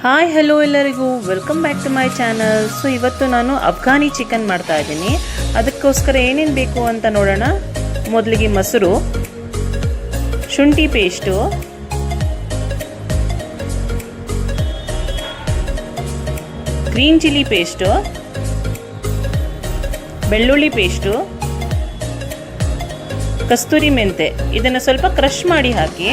Hi hello ಎಲ್ಲರಿಗೂ welcome back to my channel. So ಇವತ್ತು ನಾನು ಅಫ್ಘಾನಿ ಚಿಕನ್ ಮಾಡ್ತಾ ಇದ್ದೀನಿ. ಅದಕ್ಕೋಸ್ಕರ ಏನೇನು ಬೇಕು ಅಂತ ನೋಡೋಣ. ಮೊದಲಿಗೆ ಮೊಸರು, ಶುಂಠಿ ಪೇಸ್ಟು, ಗ್ರೀನ್ ಚಿಲ್ಲಿ ಪೇಸ್ಟು, ಬೆಳ್ಳುಳ್ಳಿ ಪೇಸ್ಟು, ಕಸ್ತೂರಿ ಮೆಂತೆ. ಇದನ್ನು ಸ್ವಲ್ಪ ಕ್ರಷ್ ಮಾಡಿ ಹಾಕಿ.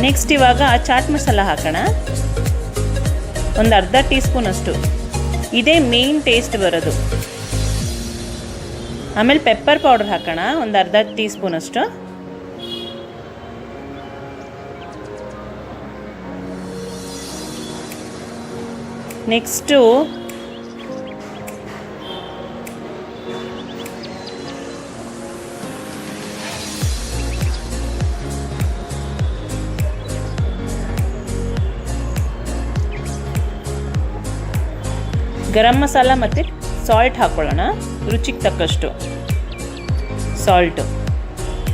ನೆಕ್ಸ್ಟ್ ಇವಾಗ ಚಾಟ್ ಮಸಾಲ ಹಾಕೋಣ, ಒಂದು ಅರ್ಧ ಟೀ ಸ್ಪೂನ್ ಅಷ್ಟು. ಇದೇ ಮೇನ್ ಟೇಸ್ಟ್ ಬರೋದು. ಆಮೇಲೆ ಪೆಪ್ಪರ್ ಪೌಡರ್ ಹಾಕೋಣ, ಒಂದು ಅರ್ಧ ಟೀ ಸ್ಪೂನ್ ಅಷ್ಟು. ನೆಕ್ಸ್ಟು ಗರಂ ಮಸಾಲ ಮತ್ತು ಸಾಲ್ಟ್ ಹಾಕ್ಕೊಳ್ಳೋಣ, ರುಚಿಗೆ ತಕ್ಕಷ್ಟು ಸಾಲ್ಟು.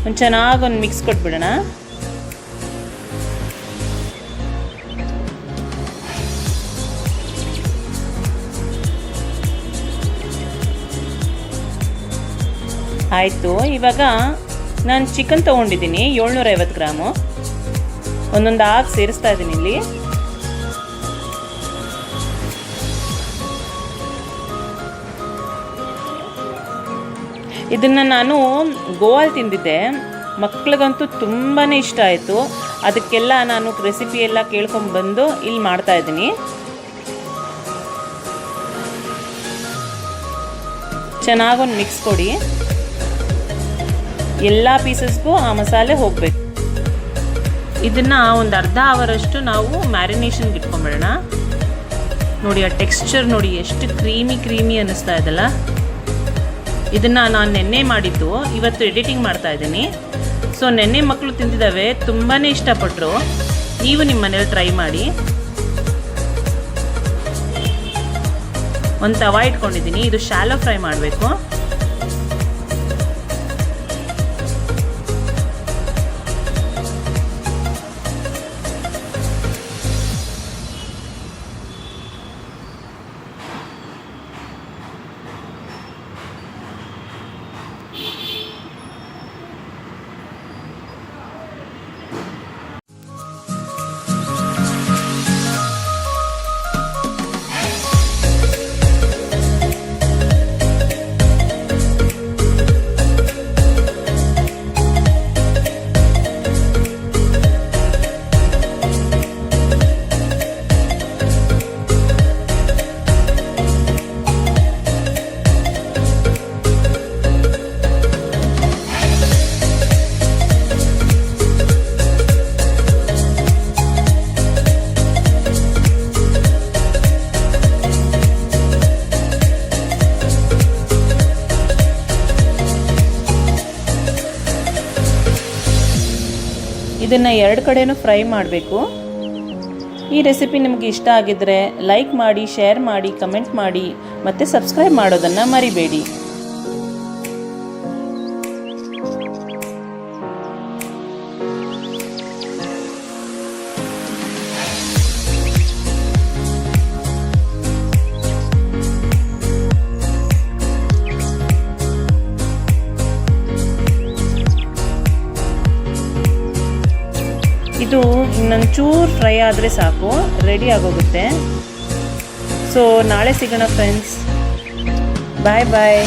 ಒಂದು ಚೆನ್ನಾಗಿ ಒಂದು ಮಿಕ್ಸ್ ಕೊಟ್ಬಿಡೋಣ. ಆಯಿತು. ಇವಾಗ ನಾನು ಚಿಕನ್ ತೊಗೊಂಡಿದ್ದೀನಿ 750 ಗ್ರಾಮು. ಒಂದೊಂದು ಹಾಕಿ ಸೇರಿಸ್ತಾ ಇದ್ದೀನಿ ಇಲ್ಲಿ. ಇದನ್ನು ನಾನು ಗೋವಾದಲ್ಲಿ ತಿಂದಿದ್ದೆ. ಮಕ್ಳಿಗಂತೂ ತುಂಬಾ ಇಷ್ಟ ಆಯಿತು. ಅದಕ್ಕೆಲ್ಲ ನಾನು ರೆಸಿಪಿ ಎಲ್ಲ ಕೇಳ್ಕೊಂಡ್ಬಂದು ಇಲ್ಲಿ ಮಾಡ್ತಾಯಿದ್ದೀನಿ. ಚೆನ್ನಾಗೊಂದು ಮಿಕ್ಸ್ ಕೊಡಿ. ಎಲ್ಲ ಪೀಸಸ್ಗೂ ಆ ಮಸಾಲೆ ಹೋಗಬೇಕು. ಇದನ್ನು ಒಂದು ಅರ್ಧ ಅವರಷ್ಟು ನಾವು ಮ್ಯಾರಿನೇಷನ್ಗೆ ಇಟ್ಕೊಂಬಿಡೋಣ. ನೋಡಿ ಆ ಟೆಕ್ಸ್ಚರ್ ನೋಡಿ, ಎಷ್ಟು ಕ್ರೀಮಿ ಅನ್ನಿಸ್ತಾ ಇದೆಲ್ಲ. ಇದನ್ನು ನಾನು ನೆನ್ನೆ ಮಾಡಿದ್ದು, ಇವತ್ತು ಎಡಿಟಿಂಗ್ ಮಾಡ್ತಾ ಇದ್ದೀನಿ. ಸೊ ನೆನ್ನೆ ಮಕ್ಕಳು ತಿಂದಿದ್ದಾವೆ, ತುಂಬಾ ಇಷ್ಟಪಟ್ಟರು. ನೀವು ನಿಮ್ಮ ಮನೇಲಿ ಟ್ರೈ ಮಾಡಿ. ಒಂದು ತವಾ ಇಟ್ಕೊಂಡಿದ್ದೀನಿ, ಇದು ಶಾಲೋ ಫ್ರೈ ಮಾಡಬೇಕು. ಇದನ್ನು 2 ಕಡೆನೂ ಫ್ರೈ ಮಾಡಬೇಕು. ಈ ರೆಸಿಪಿ ನಿಮಗೆ ಇಷ್ಟ ಆಗಿದ್ದರೆ ಲೈಕ್ ಮಾಡಿ, ಶೇರ್ ಮಾಡಿ, ಕಮೆಂಟ್ ಮಾಡಿ ಮತ್ತು ಸಬ್ಸ್ಕ್ರೈಬ್ ಮಾಡೋದನ್ನು ಮರಿಬೇಡಿ. ಇದು ಇನ್ನೊಂಚೂರು ಫ್ರೈ ಆದರೆ ಸಾಕು, ರೆಡಿ ಆಗೋಗುತ್ತೆ. ಸೊ ನಾಳೆ ಸಿಗೋಣ ಫ್ರೆಂಡ್ಸ್. ಬಾಯ್ ಬಾಯ್.